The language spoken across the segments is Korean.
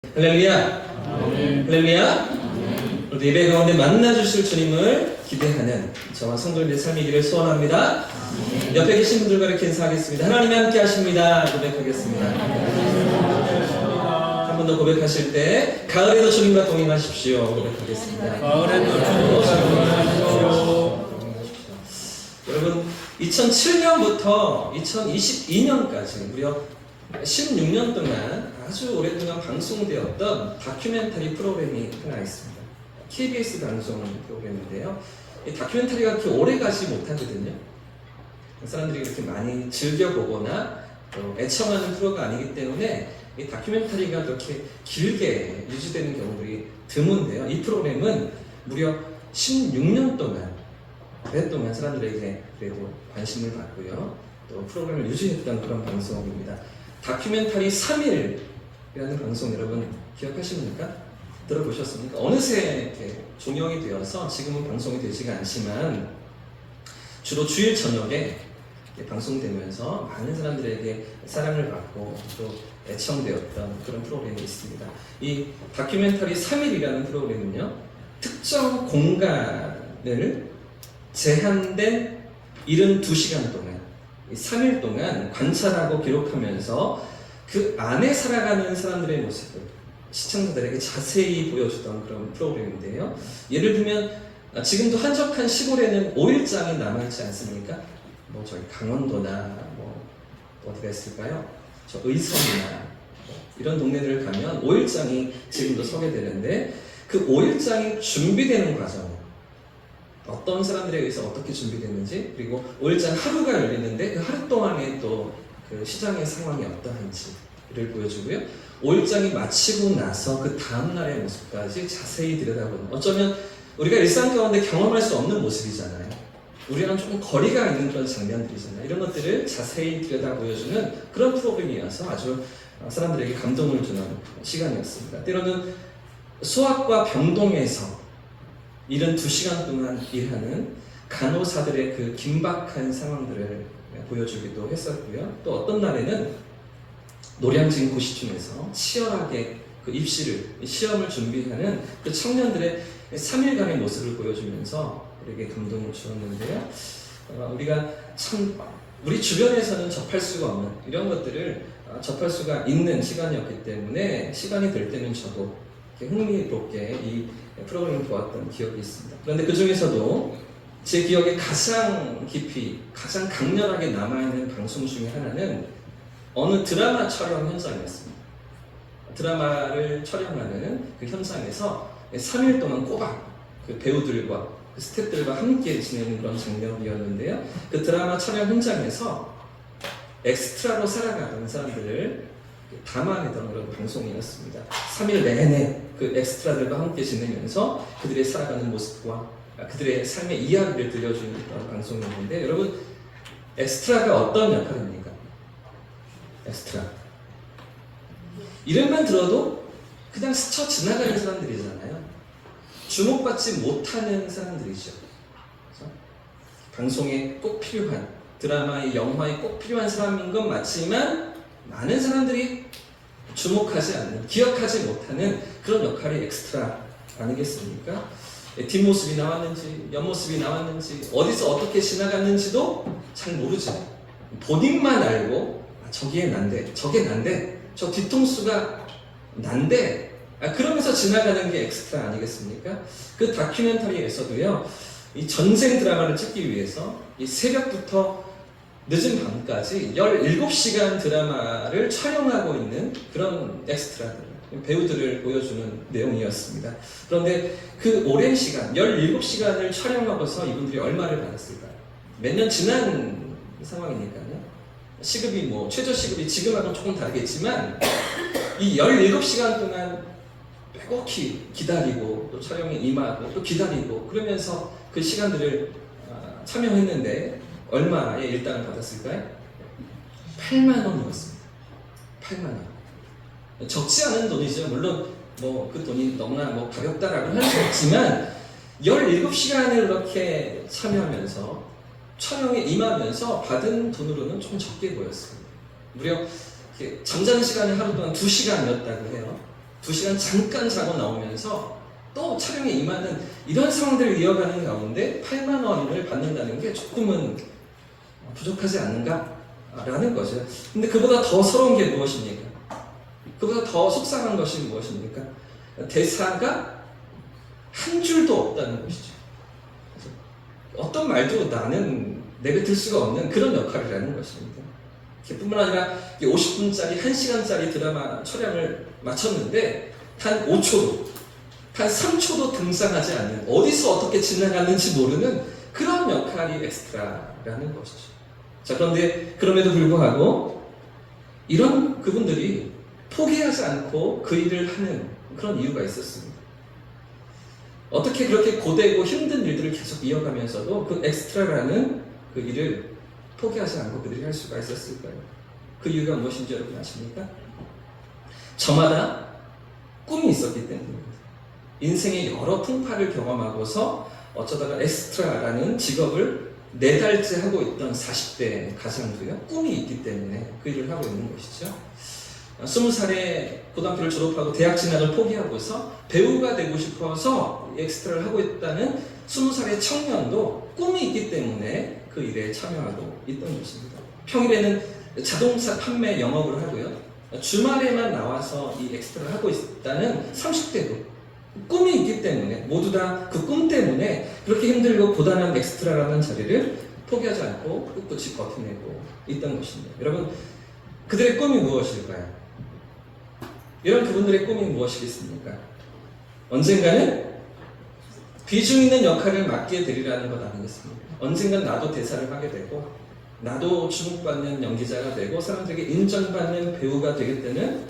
할렐루야! 할렐루야! 오늘 예배 가운데 만나주실 주님을 기대하는 저와 성도님의 삶이기를 소원합니다. 옆에 계신 분들과 이렇게 인사하겠습니다. 하나님이 함께 하십니다. 고백하겠습니다. 한 번 더 고백하실 때 가을에도 주님과 동행하십시오. 고백하겠습니다. 가을에도 주님과 동행하십시오. 여러분 2007년부터 2022년까지 무려 16년 동안 아주 오랫동안 방송되었던 다큐멘터리 프로그램이 하나 있습니다. KBS 방송 프로그램인데요. 이 다큐멘터리가 그렇게 오래 가지 못하거든요. 사람들이 그렇게 많이 즐겨보거나 또 애청하는 프로가 아니기 때문에 이 다큐멘터리가 그렇게 길게 유지되는 경우들이 드문데요. 이 프로그램은 무려 16년 동안 오랫동안 사람들에게 그래도 관심을 받고요. 또 프로그램을 유지했던 그런 방송입니다. 다큐멘터리 3일이라는 방송 여러분 기억하십니까? 들어보셨습니까? 어느새 이렇게 종영이 되어서 지금은 방송이 되지가 않지만 주로 주일 저녁에 방송되면서 많은 사람들에게 사랑을 받고 또 애청되었던 그런 프로그램이 있습니다. 이 다큐멘터리 3일이라는 프로그램은요, 특정 공간을 제한된 72시간 동안 3일 동안 관찰하고 기록하면서 그 안에 살아가는 사람들의 모습을 시청자들에게 자세히 보여주던 그런 프로그램인데요. 예를 들면 지금도 한적한 시골에는 5일장이 남아있지 않습니까? 뭐 저희 강원도나 뭐 어디가 있을까요? 저 의성이나 이런 동네들을 가면 5일장이 지금도 서게 되는데 그 5일장이 준비되는 과정, 어떤 사람들에 의해서 어떻게 준비됐는지, 그리고 5일장 하루가 열리는데 그 하루 동안에 또 그 시장의 상황이 어떠한지를 보여주고요. 5일장이 마치고 나서 그 다음날의 모습까지 자세히 들여다보는, 어쩌면 우리가 일상 가운데 경험할 수 없는 모습이잖아요. 우리랑 조금 거리가 있는 그런 장면들이잖아요. 이런 것들을 자세히 들여다 보여주는 그런 프로그램이어서 아주 사람들에게 감동을 주는 시간이었습니다. 때로는 소아과 병동에서 72시간 동안 일하는 간호사들의 그 긴박한 상황들을 보여주기도 했었고요. 또 어떤 날에는 노량진 고시촌에서 치열하게 그 시험을 준비하는 그 청년들의 3일간의 모습을 보여주면서 우리에게 감동을 주었는데요. 우리가 참 우리 주변에서는 접할 수가 없는 이런 것들을 접할 수가 있는 시간이었기 때문에 시간이 될 때는 저도 흥미롭게 이 프로그램을 보았던 기억이 있습니다. 그런데 그 중에서도 제 기억에 가장 깊이, 가장 강렬하게 남아있는 방송 중에 하나는 어느 드라마 촬영 현장이었습니다. 드라마를 촬영하는 그 현장에서 3일 동안 꼬박 그 배우들과 그 스태프들과 함께 지내는 그런 장면이었는데요. 그 드라마 촬영 현장에서 엑스트라로 살아가는 사람들을 담아내던 그런 방송이었습니다. 3일 내내 그 엑스트라들과 함께 지내면서 그들의 살아가는 모습과 그들의 삶의 이야기를 들려주는 그런 방송이었는데, 여러분 엑스트라가 어떤 역할입니까? 엑스트라 이름만 들어도 그냥 스쳐 지나가는 사람들이잖아요. 주목받지 못하는 사람들이죠. 그렇죠? 방송에 꼭 필요한, 드라마의 영화에 꼭 필요한 사람인 건 맞지만 많은 사람들이 주목하지 않는, 기억하지 못하는 그런 역할이 엑스트라 아니겠습니까? 뒷모습이 나왔는지 옆모습이 나왔는지 어디서 어떻게 지나갔는지도 잘 모르죠. 본인만 알고 저기에 난데, 저게 난데, 저 뒤통수가 난데, 그러면서 지나가는 게 엑스트라 아니겠습니까? 그 다큐멘터리에서도요, 이 전쟁 드라마를 찍기 위해서 이 새벽부터 늦은 밤까지 17시간 드라마를 촬영하고 있는 그런 엑스트라들, 배우들을 보여주는 내용이었습니다. 그런데 그 오랜 시간, 17시간을 촬영하고서 이분들이 얼마를 받았을까요? 몇 년 지난 상황이니까요. 시급이 뭐 최저 시급이 지금하고는 조금 다르겠지만 이 17시간 동안 빼곡히 기다리고 또 촬영에 임하고 또 기다리고 그러면서 그 시간들을 참여했는데 얼마의 일당을 받았을까요? 8만 원이었습니다. 8만 원. 적지 않은 돈이죠. 물론 뭐 그 돈이 너무나 뭐 가볍다라고 할 수 없지만 17시간을 이렇게 참여하면서 촬영에 임하면서 받은 돈으로는 좀 적게 보였습니다. 무려 잠자는 시간이 하루 동안 2시간이었다고 해요. 2시간 잠깐 자고 나오면서 또 촬영에 임하는 이런 상황들을 이어가는 가운데 8만 원을 받는다는 게 조금은 부족하지 않은가라는 거죠. 근데 그보다 더 서러운 게 무엇입니까? 그보다 더 속상한 것이 무엇입니까? 대사가 한 줄도 없다는 것이죠. 어떤 말도 나는 내뱉을 수가 없는 그런 역할이라는 것입니다. 뿐만 아니라 50분짜리, 1시간짜리 드라마 촬영을 마쳤는데 단 5초도, 단 3초도 등장하지 않는, 어디서 어떻게 지나갔는지 모르는 그런 역할이 엑스트라라는 것이죠. 자, 그런데 그럼에도 불구하고 이런 그분들이 포기하지 않고 그 일을 하는 그런 이유가 있었습니다. 어떻게 그렇게 고되고 힘든 일들을 계속 이어가면서도 그 엑스트라라는 그 일을 포기하지 않고 그들이 할 수가 있었을까요? 그 이유가 무엇인지 여러분 아십니까? 저마다 꿈이 있었기 때문입니다. 인생의 여러 풍파를 경험하고서 어쩌다가 엑스트라라는 직업을 4달째 하고 있던 40대 가장도요, 꿈이 있기 때문에 그 일을 하고 있는 것이죠. 20살에 고등학교를 졸업하고 대학 진학을 포기하고서 배우가 되고 싶어서 엑스트라를 하고 있다는 20살의 청년도 꿈이 있기 때문에 그 일에 참여하고 있던 것입니다. 평일에는 자동차 판매 영업을 하고요, 주말에만 나와서 이 엑스트라를 하고 있다는 30대도 꿈이 있기 때문에 모두 다 그 꿈 때문에 그렇게 힘들고 고단한 엑스트라라는 자리를 포기하지 않고 꿋꿋이 버텨내고 있던 것입니다. 여러분, 그들의 꿈이 무엇일까요? 이런 그분들의 꿈이 무엇이겠습니까? 언젠가는 비중 있는 역할을 맡게 되리라는 것 아니겠습니까? 언젠간 나도 대사를 하게 되고 나도 주목받는 연기자가 되고 사람들에게 인정받는 배우가 되겠다는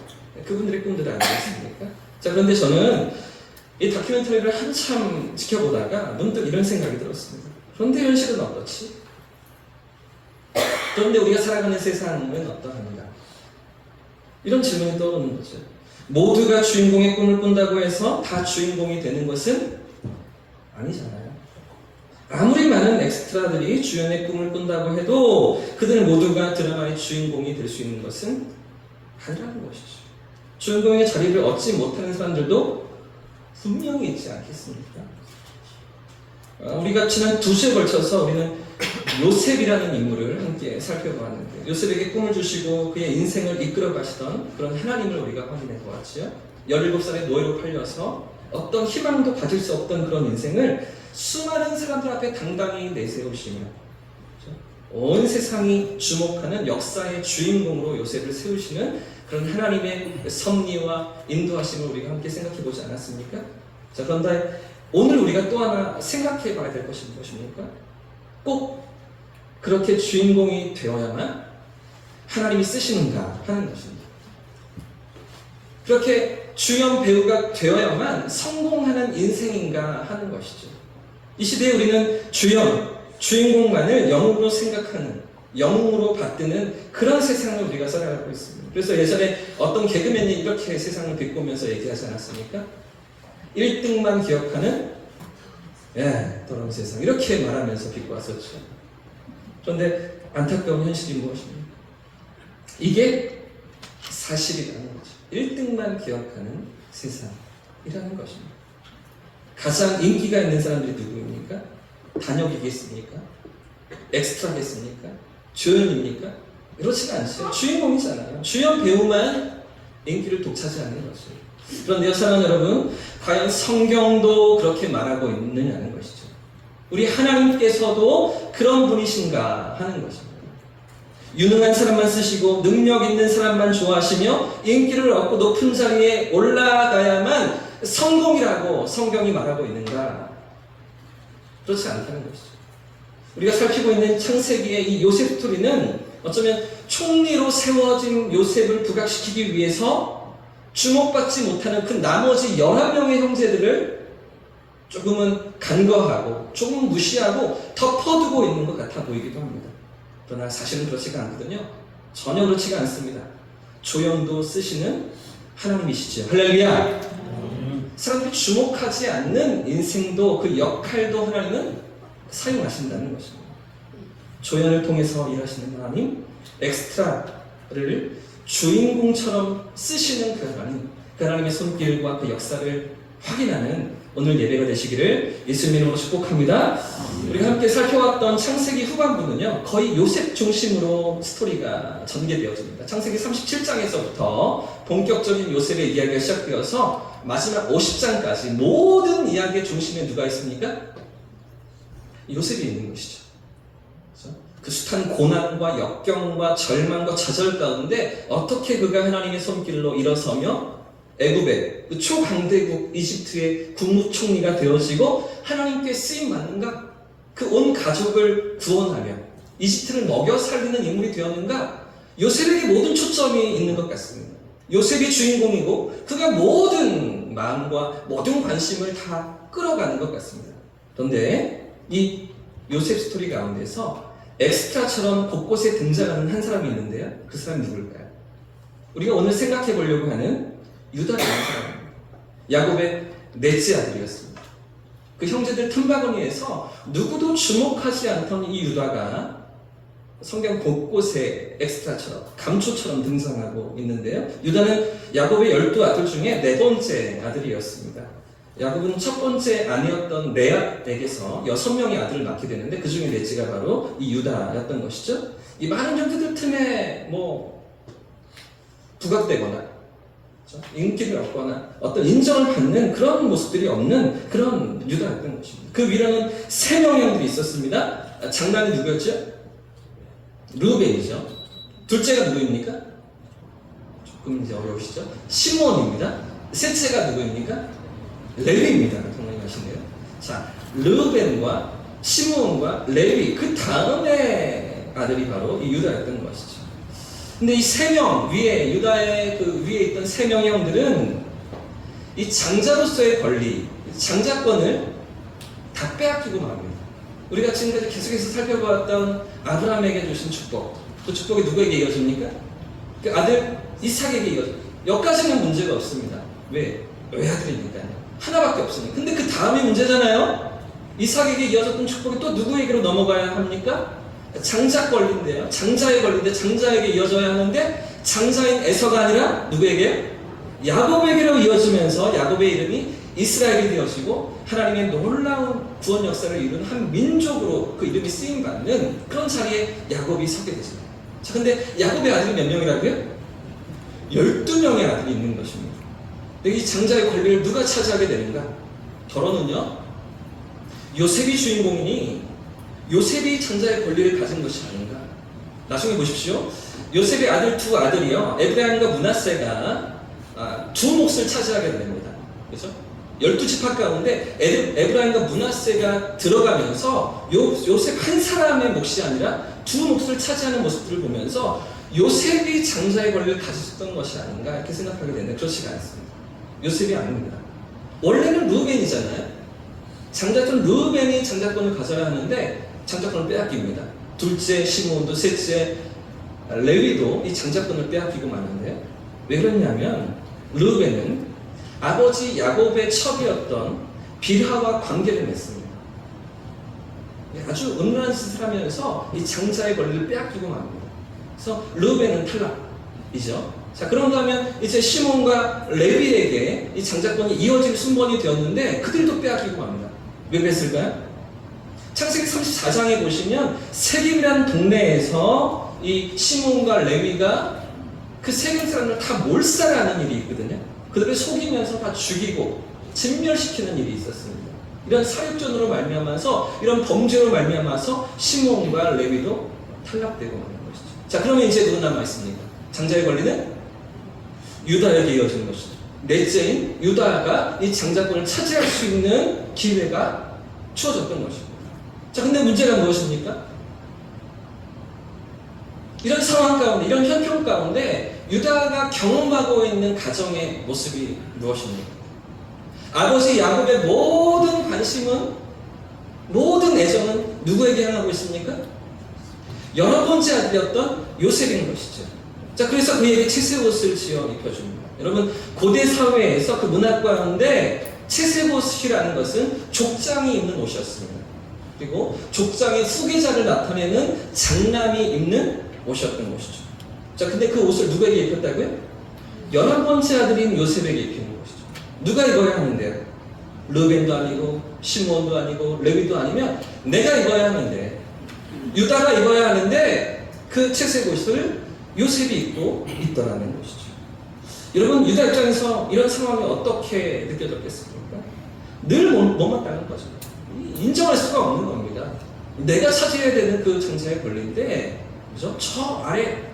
그분들의 꿈들 아니겠습니까? 자, 그런데 저는 이 다큐멘터리를 한참 지켜보다가 문득 이런 생각이 들었습니다. 그런데 현실은 어떻지? 그런데 우리가 살아가는 세상은 어떠한가? 이런 질문이 떠오르는 거죠. 모두가 주인공의 꿈을 꾼다고 해서 다 주인공이 되는 것은 아니잖아요. 아무리 많은 엑스트라들이 주연의 꿈을 꾼다고 해도 그들 모두가 드라마의 주인공이 될 수 있는 것은 아니라는 것이죠. 주인공의 자리를 얻지 못하는 사람들도 분명히 있지 않겠습니까? 우리가 지난 2주에 걸쳐서 우리는 요셉이라는 인물을 함께 살펴보았는데, 요셉에게 꿈을 주시고 그의 인생을 이끌어 가시던 그런 하나님을 우리가 확인해 보았지요. 17살의 노예로 팔려서 어떤 희망도 가질 수 없던 그런 인생을 수많은 사람들 앞에 당당히 내세우시며 온 세상이 주목하는 역사의 주인공으로 요셉을 세우시는 그런 하나님의 섭리와 인도하심을 우리가 함께 생각해 보지 않았습니까? 자, 그런데 오늘 우리가 또 하나 생각해 봐야 될 것이 무엇입니까? 꼭 그렇게 주인공이 되어야만 하나님이 쓰시는가 하는 것입니다. 그렇게 주연 배우가 되어야만 성공하는 인생인가 하는 것이죠. 이 시대에 우리는 주인공만을 영웅으로 생각하는, 영웅으로 받드는 그런 세상을 우리가 살아가고 있습니다. 그래서 예전에 어떤 개그맨이 이렇게 세상을 비꼬면서 얘기하지 않았습니까? 1등만 기억하는 더러운 세상, 이렇게 말하면서 비꼬았었죠. 그런데 안타까운 현실이 무엇입니까? 이게 사실이라는 거죠. 1등만 기억하는 세상이라는 것입니다. 가장 인기가 있는 사람들이 누구입니까? 단역이겠습니까? 엑스트라겠습니까? 주연입니까? 그렇지가 않죠. 주인공이잖아요. 주연 배우만 인기를 독차지하는 거죠. 그런데요, 사랑하는 여러분, 과연 성경도 그렇게 말하고 있느냐는 것이죠. 우리 하나님께서도 그런 분이신가 하는 것입니다. 유능한 사람만 쓰시고 능력 있는 사람만 좋아하시며 인기를 얻고 높은 자리에 올라가야만 성공이라고 성경이 말하고 있는가? 그렇지 않다는 것이죠. 우리가 살피고 있는 창세기의 이 요셉 스토리는 어쩌면 총리로 세워진 요셉을 부각시키기 위해서 주목받지 못하는 그 나머지 11명의 형제들을 조금은 간과하고 조금 무시하고 덮어두고 있는 것 같아 보이기도 합니다. 그러나 사실은 그렇지가 않거든요. 전혀 그렇지가 않습니다. 조연도 쓰시는 하나님이시죠. 할렐루야! 사람들이 주목하지 않는 인생도 그 역할도 하나님은 사용하신다는 것입니다. 조연을 통해서 일하시는 하나님, 엑스트라를 주인공처럼 쓰시는 그 하나님, 그 하나님의 손길과 그 역사를 확인하는 오늘 예배가 되시기를 예수님 이름으로 축복합니다. 우리가 함께 살펴왔던 창세기 후반부는요, 거의 요셉 중심으로 스토리가 전개되어집니다. 창세기 37장에서부터 본격적인 요셉의 이야기가 시작되어서 마지막 50장까지 모든 이야기의 중심에 누가 있습니까? 요셉이 있는 것이죠. 그렇죠? 그 숱한 고난과 역경과 절망과 좌절 가운데 어떻게 그가 하나님의 손길로 일어서며 애굽의 그 초강대국 이집트의 국무총리가 되어지고 하나님께 쓰임 받는가? 그 온 가족을 구원하며 이집트를 먹여 살리는 인물이 되었는가? 요셉에게 모든 초점이 있는 것 같습니다. 요셉이 주인공이고 그가 모든 마음과 모든 관심을 다 끌어가는 것 같습니다. 그런데 이 요셉 스토리 가운데서 엑스트라처럼 곳곳에 등장하는 한 사람이 있는데요. 그 사람이 누굴까요? 우리가 오늘 생각해 보려고 하는 유다라는 사람입니다. 야곱의 넷째 아들이었습니다. 그 형제들 틈바구니에서 누구도 주목하지 않던 이 유다가 성경 곳곳에 엑스트라처럼 감초처럼 등장하고 있는데요. 유다는 야곱의 12아들 중에 네 번째 아들이었습니다. 야곱은 첫 번째 아내였던 레아에게서 6명의 아들을 낳게 되는데 그 중에 넷째가 바로 이 유다였던 것이죠. 이 많은 형제들 틈에 부각되거나 인기를 얻거나 어떤 인정을 받는 그런 모습들이 없는 그런 유다였던 것입니다. 그 위로는 3명의 형들이 있었습니다. 장남이 누구였죠? 르우벤이죠. 둘째가 누구입니까? 조금 이제 어려우시죠? 시몬입니다. 셋째가 누구입니까? 레위입니다. 정말 하시네요. 자, 르우벤과 시몬과 레위 그 다음에 아들이 바로 이 유다였던 것이죠. 근데 이 3명 위에 유다의 그 위에 있던 3명의 형들은 이 장자로서의 권리, 장자권을 다 빼앗기고 말합니다. 우리가 지금까지 계속해서 살펴보았던 아브라함에게 주신 축복, 그 축복이 누구에게 이어집니까? 그 아들 이삭에게 이어집니다. 여기까지는 문제가 없습니다. 왜? 외아들이니까요. 하나밖에 없으니까. 근데 그 다음이 문제잖아요. 이삭에게 이어졌던 축복이 또 누구에게로 넘어가야 합니까? 장자 권리인데요. 장자의 권리인데 장자에게 이어져야 하는데 장자인 에서가 아니라 누구에게요? 야곱에게로 이어지면서 야곱의 이름이 이스라엘이 되어지고 하나님의 놀라운 구원 역사를 이룬 한 민족으로 그 이름이 쓰임받는 그런 자리에 야곱이 서게 되습니다. 자, 근데 야곱의 아들이 몇 명이라고요? 12명의 아들이 있는 것입니다. 근데 이 장자의 권리를 누가 차지하게 되는가? 결혼은요, 요셉이 주인공이니 요셉이 장자의 권리를 가진 것이 아닌가? 나중에 보십시오. 요셉의 아들 두 아들이요, 에브라임과 므낫세가 두 몫을 차지하게 됩니다. 그렇죠? 12지파 가운데 에브라임과 므낫세가 들어가면서 요셉 한 사람의 몫이 아니라 두 몫을 차지하는 모습들을 보면서 요셉이 장자의 권리를 가졌던 것이 아닌가 이렇게 생각하게 되는데 그렇지가 않습니다. 요셉이 아닙니다. 원래는 르우벤이잖아요. 장자권 르우벤이 장자권을 가져야 하는데 장자권을 빼앗깁니다. 둘째 시몬도 셋째 레위도 이 장자권을 빼앗기고 마는데요. 왜 그러냐면 르우벤은 아버지 야곱의 첩이었던 빌하와 관계를 맺습니다. 아주 은밀한 짓을 하면서 이 장자의 권리를 빼앗기고 맙니다. 그래서 르우벤은 탈락이죠. 자, 그런가 하면 이제 시몬과 레위에게 이 장자권이 이어질 순번이 되었는데 그들도 빼앗기고 맙니다. 왜 그랬을까요? 창세기 34장에 보시면 세겜이라는 동네에서 이 시몬과 레위가 그 세겜 사람을 다 몰살하는 일이 있거든요. 그들을 속이면서 다 죽이고 진멸시키는 일이 있었습니다. 이런 사육전으로 말미암아서 이런 범죄로 말미암아서 시몬과 레위도 탈락되고 마는 것이죠. 자, 그러면 이제 누구 남아 있습니까? 장자의 권리는 유다에게 이어지는 것이죠. 넷째인 유다가 이 장자권을 차지할 수 있는 기회가 주어졌던 것입니다. 자, 근데 문제가 무엇입니까? 이런 상황 가운데, 이런 현평 가운데 유다가 경험하고 있는 가정의 모습이 무엇입니까? 아버지 야곱의 모든 관심은, 모든 애정은 누구에게 향하고 있습니까? 여러 번째 아들이었던 요셉인 것이죠. 자, 그래서 그에게 채색옷을 지어 입혀줍니다. 여러분, 고대 사회에서 그 문화 가운데 채색옷이라는 것은 족장이 입는 옷이었습니다. 그리고 족장의 후계자를 나타내는 장남이 입는 옷이었던 것이죠. 자, 근데 그 옷을 누구에게 입혔다고요? 11번째 아들인 요셉에게 입히는 것이죠. 누가 입어야 하는데요? 르벤도 아니고 시므온도 아니고 레위도 아니면 내가 입어야 하는데, 유다가 입어야 하는데 그 채색 옷을 요셉이 입고 있더라는 것이죠. 여러분, 유다 입장에서 이런 상황이 어떻게 느껴졌겠습니까? 늘 못마땅한 거죠. 인정할 수가 없는 겁니다. 내가 차지해야 되는 그 장자의 권리인데, 그죠? 저 아래,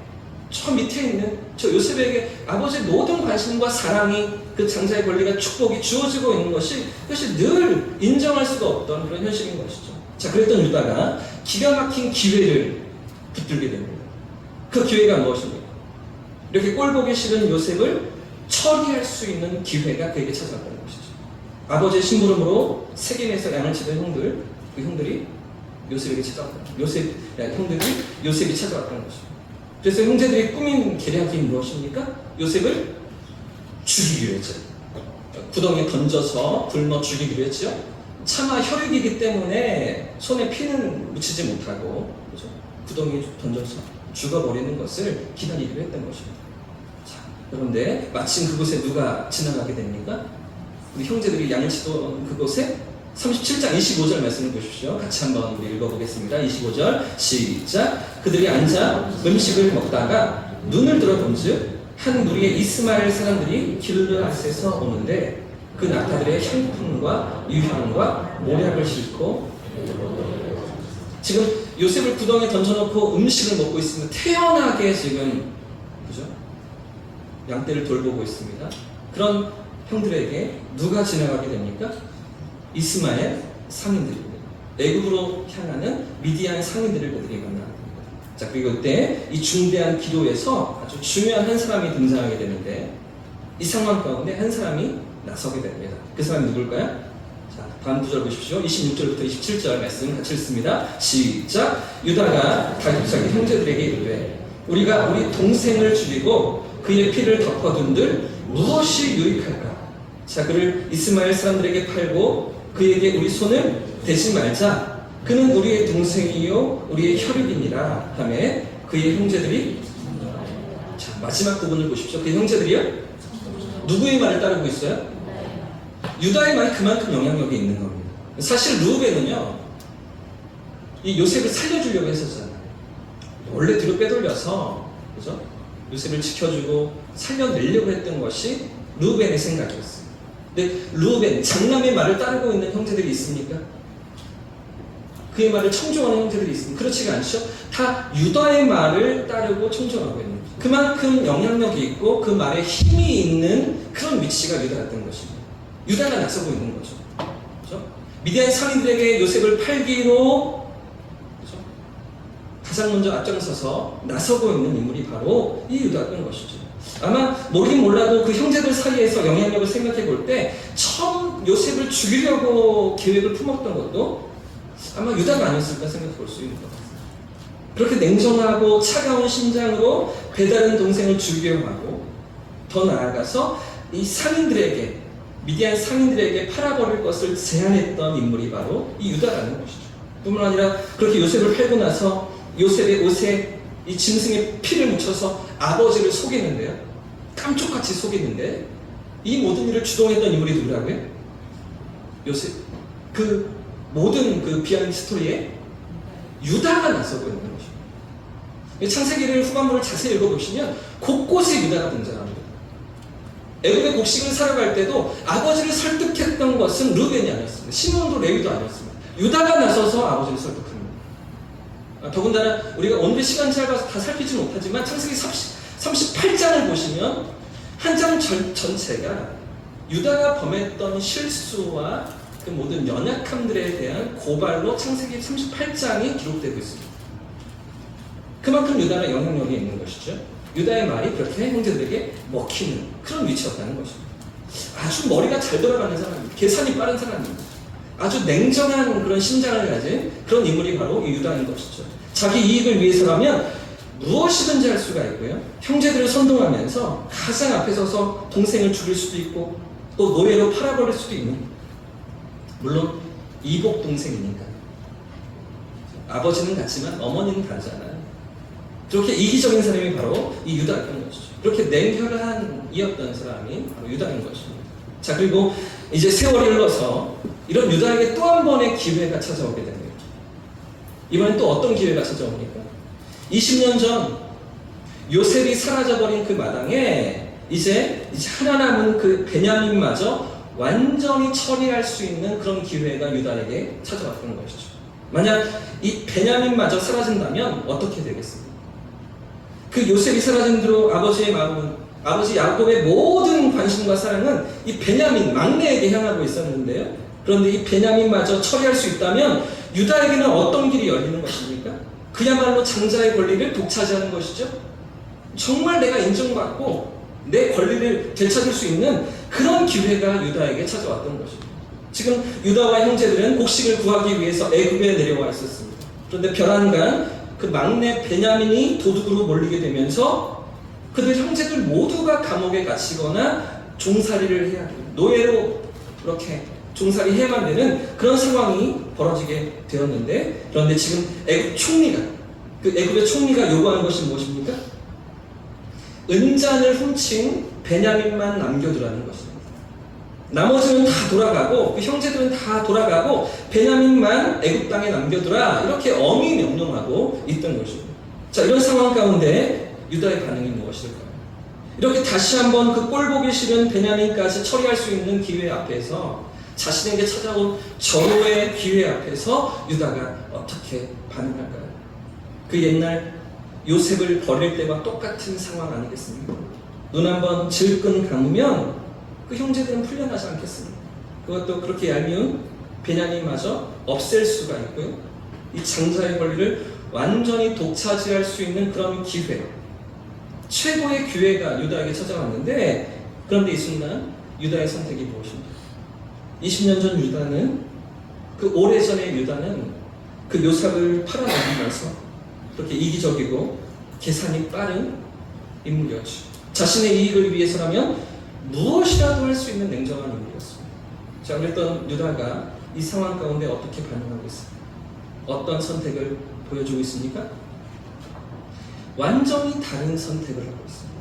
저 밑에 있는 저 요셉에게 아버지의 모든 관심과 사랑이, 그 장자의 권리가, 축복이 주어지고 있는 것이, 그것이 늘 인정할 수가 없던 그런 현실인 것이죠. 자, 그랬던 유다가 기가 막힌 기회를 붙들게 됩니다. 그 기회가 무엇입니까? 이렇게 꼴보기 싫은 요셉을 처리할 수 있는 기회가 그에게 찾아왔다는 것이죠. 아버지의 심부름으로 세겜에서 양을 치던 형들, 그 형들이 요셉에게 찾아왔다. 형들이 요셉이 찾아왔다는 것이죠. 그래서 형제들이 꾸민 계략이 무엇입니까? 요셉을 죽이기로 했죠. 구덩이에 던져서 굶어 죽이기로 했죠. 차마 혈육이기 때문에 손에 피는 묻히지 못하고, 그죠? 구덩이에 던져서 죽어버리는 것을 기다리기로 했던 것입니다. 자, 그런데 마침 그곳에 누가 지나가게 됩니까? 우리 형제들이 양을 치던 그곳에 37장 25절 말씀을 보십시오. 같이 한번 우리 읽어보겠습니다. 25절 시작. 그들이 앉아 음식을 먹다가 눈을 들어본즉 한 무리의 이스마엘 사람들이 길르앗에서 오는데 그 낙타들의 향품과 유향과 모략을 싣고, 지금 요셉을 구덩이에 던져놓고 음식을 먹고 있으면 태연하게 지금, 그죠? 양떼를 돌보고 있습니다. 그런 형들에게 누가 지나가게 됩니까? 이스마엘 상인들입니다. 애굽으로 향하는 미디안 상인들을 그들이 만납니다. 자, 그리고 이때 이 중대한 기도에서 아주 중요한 한 사람이 등장하게 되는데, 이 상황 가운데 한 사람이 나서게 됩니다. 그 사람이 누굴까요? 자, 다음 구절 보십시오. 26절부터 27절 말씀 같이 읽습니다. 시작. 유다가 자기 형제들에게 이르되 우리가 우리 동생을 죽이고 그의 피를 덮어둔들 무엇이 유익할까? 자, 그를 이스마엘 사람들에게 팔고 그에게 우리 손을 대지 말자. 그는 우리의 동생이요 우리의 혈육이니라 하매 그의 형제들이, 자, 마지막 부분을 보십시오. 그 형제들이요? 누구의 말을 따르고 있어요? 유다의 말이 그만큼 영향력이 있는 겁니다. 사실 르우벤은요, 이 요셉을 살려주려고 했었잖아요. 원래 뒤로 빼돌려서, 그죠? 요셉을 지켜주고 살려내려고 했던 것이 르우벤의 생각이었어요. 근데 르우벤, 장남의 말을 따르고 있는 형제들이 있습니까? 그의 말을 청종하는 형제들이 있습니까? 그렇지가 않죠. 다 유다의 말을 따르고 청종하고 있는 거죠. 그만큼 영향력이 있고 그 말에 힘이 있는 그런 위치가 유다였던 것입니다. 유다가 나서고 있는 거죠. 그렇죠? 미디안 상인들에게 요셉을 팔기로, 그렇죠? 가장 먼저 앞장서서 나서고 있는 인물이 바로 이 유다였던 것이죠. 아마 모르긴 몰라도 그 형제들 사이에서 영향력을 생각해 볼 때 처음 요셉을 죽이려고 계획을 품었던 것도 아마 유다가 아니었을까 생각해 볼 수 있는 것 같습니다. 그렇게 냉정하고 차가운 심장으로 배다른 동생을 죽이려고 하고, 더 나아가서 이 상인들에게, 미디안 상인들에게 팔아버릴 것을 제안했던 인물이 바로 이 유다라는 것이죠. 뿐만 아니라 그렇게 요셉을 팔고 나서 요셉의 옷에 이 짐승의 피를 묻혀서 아버지를 속이는데요. 깜짝같이 속이는데, 이 모든 일을 주동했던 인물이 누구라고요? 요셉. 그 모든 그 비하인드 스토리에 유다가 나서고 있는 것입니다. 창세기를 후반부를 자세히 읽어보시면 곳곳에 유다가 등장합니다. 애굽의 곡식을 사러 갈 때도 아버지를 설득했던 것은 르벤이 아니었습니다. 시몬도 레위도 아니었습니다. 유다가 나서서 아버지를 설득합니다. 더군다나 우리가 오늘 시간 짧아서 다 살피지 못하지만 창세기 38장을 보시면 한 장 전체가 유다가 범했던 실수와 그 모든 연약함들에 대한 고발로 창세기 38장이 기록되고 있습니다. 그만큼 유다는 영향력이 있는 것이죠. 유다의 말이 그렇게 형제들에게 먹히는 그런 위치였다는 것입니다. 아주 머리가 잘 돌아가는 사람입니다. 계산이 빠른 사람입니다. 아주 냉정한 그런 심장을 가진 그런 인물이 바로 이 유다인 것이죠. 자기 이익을 위해서라면 무엇이든지 할 수가 있고요. 형제들을 선동하면서 가장 앞에 서서 동생을 죽일 수도 있고 또 노예로 팔아버릴 수도 있는, 물론 이복 동생이니까. 아버지는 같지만 어머니는 다르잖아요. 그렇게 이기적인 사람이 바로 이 유다였던 것이죠. 그렇게 냉혈한 이었던 사람이 바로 유다인 것입니다. 자, 그리고 이제 세월이 흘러서 이런 유다에게 또 한 번의 기회가 찾아오게 됩니다. 이번엔 또 어떤 기회가 찾아옵니까? 20년 전 요셉이 사라져버린 그 마당에 이제 하나 남은 그 베냐민마저 완전히 처리할 수 있는 그런 기회가 유다에게 찾아왔던 것이죠. 만약 이 베냐민마저 사라진다면 어떻게 되겠습니까? 그 요셉이 사라진 뒤로 아버지의 마음은, 아버지 야곱의 모든 관심과 사랑은 이 베냐민 막내에게 향하고 있었는데요. 그런데 이 베냐민마저 처리할 수 있다면 유다에게는 어떤 길이 열리는 것입니까? 그야말로 장자의 권리를 독차지하는 것이죠. 정말 내가 인정받고 내 권리를 되찾을 수 있는 그런 기회가 유다에게 찾아왔던 것입니다. 지금 유다와 형제들은 곡식을 구하기 위해서 애굽에 내려와 있었습니다. 그런데 벼랑간 그 막내 베냐민이 도둑으로 몰리게 되면서 그들 형제들 모두가 감옥에 갇히거나 종살이를 해야 돼요. 노예로 그렇게 종살이 해야만 되는 그런 상황이 벌어지게 되었는데, 그런데 지금 애굽 총리가, 그 애굽의 총리가 요구하는 것이 무엇입니까? 은잔을 훔친 베냐민만 남겨두라는 것입니다. 나머지는 다 돌아가고 그 형제들은 다 돌아가고 베냐민만 애굽 땅에 남겨두라, 이렇게 엄히 명령하고 있던 것입니다. 자, 이런 상황 가운데 유다의 반응이 무엇일까요? 이렇게 다시 한번 그 꼴보기 싫은 베냐민까지 처리할 수 있는 기회 앞에서, 자신에게 찾아온 절호의 기회 앞에서 유다가 어떻게 반응할까요? 그 옛날 요셉을 버릴 때와 똑같은 상황 아니겠습니까? 눈 한번 질끈 감으면 그 형제들은 풀려나지 않겠습니까? 그것도 그렇게 얄미운 베냐민마저 없앨 수가 있고요. 이 장자의 권리를 완전히 독차지할 수 있는 그런 기회, 최고의 기회가 유다에게 찾아왔는데, 그런데 이 순간 유다의 선택이 무엇입니까? 20년 전 유다는, 그 오래전의 유다는 그 요셉을 팔아넘기면서 그렇게 이기적이고 계산이 빠른 인물이었죠. 자신의 이익을 위해서라면 무엇이라도 할 수 있는 냉정한 인물이었습니다. 자, 그랬던 유다가 이 상황 가운데 어떻게 반응하고 있습니까? 어떤 선택을 보여주고 있습니까? 완전히 다른 선택을 하고 있습니다.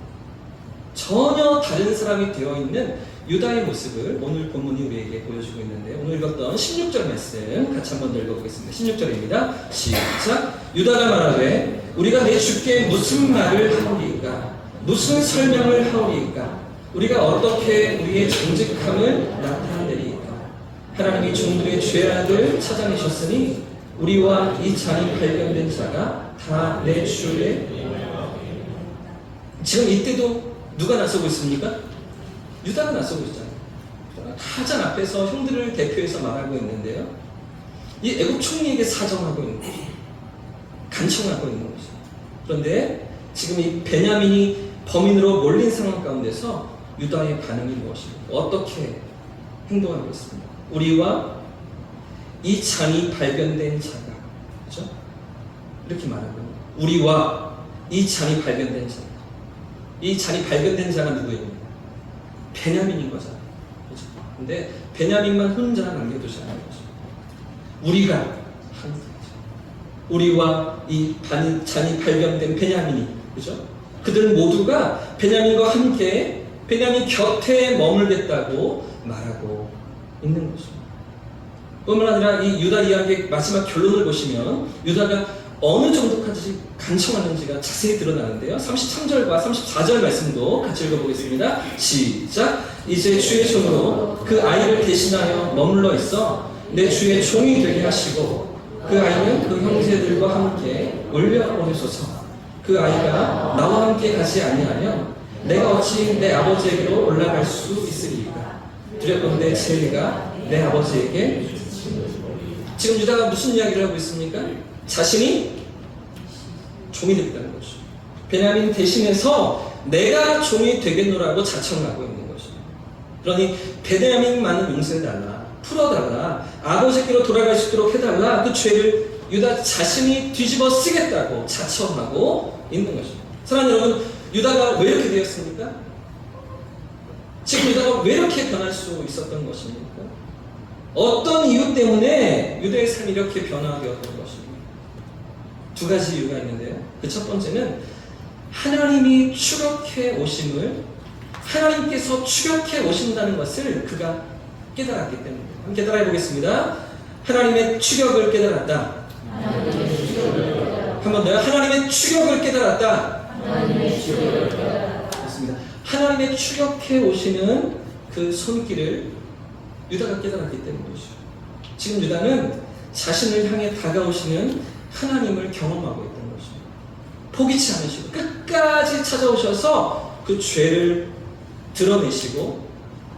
전혀 다른 사람이 되어 있는 유다의 모습을 오늘 본문이 우리에게 보여주고 있는데, 오늘 읽었던 16절 말씀 같이 한번 읽어보겠습니다. 16절입니다. 시작. 유다가 말하되 우리가 내 주께 무슨 말을 하오리이까? 무슨 설명을 하오리이까? 우리가 어떻게 우리의 정직함을 나타내리이까? 하나님이 종들의 죄악을 찾아내셨으니 우리와 이 잔이 발견된 자가 다 내 주의. 지금 이때도 누가 나서고 있습니까? 유다가 나서고 있잖아요. 가장 앞에서 형들을 대표해서 말하고 있는데요. 이 애굽 총리에게 사정하고 있는 거죠. 간청하고 있는 거죠. 그런데 지금 이 베냐민이 범인으로 몰린 상황 가운데서 유다의 반응이 무엇입니까? 어떻게 행동하고 있습니까? 우리와 이 잔이 발견된 자가, 그렇죠? 이렇게 말하고 있는 거예요. 우리와 이 잔이 발견된 자. 이 잔이 발견된 자가 누구입니까? 베냐민인 거잖아요. 그렇죠? 근데 베냐민만 혼자 남겨두지 않은 거죠. 우리가 한, 우리와 이 잔이 발견된 베냐민이, 그죠? 그들 모두가 베냐민과 함께 베냐민 곁에 머물겠다고 말하고 있는 것입니다. 뿐만 아니라 이 유다 이야기의 마지막 결론을 보시면 유다가 어느 정도까지 간청하는지가 자세히 드러나는데요. 33절과 34절 말씀도 같이 읽어보겠습니다. 시작. 이제 주의 손으로 그 아이를 대신하여 머물러 있어 내 주의 종이 되게 하시고 그 아이는 그 형제들과 함께 올려보내소서. 그 아이가 나와 함께 가지 아니하면 내가 어찌 내 아버지에게로 올라갈 수 있으리까? 두렵건대 제리가 내 아버지에게. 지금 유다가 무슨 이야기를 하고 있습니까? 자신이 종이 되겠다는 거죠. 베냐민 대신해서 내가 종이 되겠노라고 자청하고 있는 거죠. 그러니 베냐민만은 용서해달라, 풀어달라, 아버지께로 돌아갈 수 있도록 해달라, 그 죄를 유다 자신이 뒤집어 쓰겠다고 자청하고 있는 것입니다. 사랑하는 여러분, 유다가 왜 이렇게 되었습니까? 지금 유다가 왜 이렇게 변할 수 있었던 것입니까? 어떤 이유 때문에 유다의 삶이 이렇게 변화되었던 것입니까? 두 가지 이유가 있는데요. 그 첫 번째는 하나님이 추격해 오심을, 하나님께서 추격해 오신다는 것을 그가 깨달았기 때문입니다. 함께 따라해 보겠습니다. 하나님의 추격을 깨달았다. 한 번 더요. 하나님의 추격을 깨달았다. 그렇습니다. 하나님의 추격해 오시는 그 손길을 유다가 깨달았기 때문이죠. 지금 유다는 자신을 향해 다가오시는 하나님을 경험하고 있던 것입니다. 포기치 않으시고 끝까지 찾아오셔서 그 죄를 드러내시고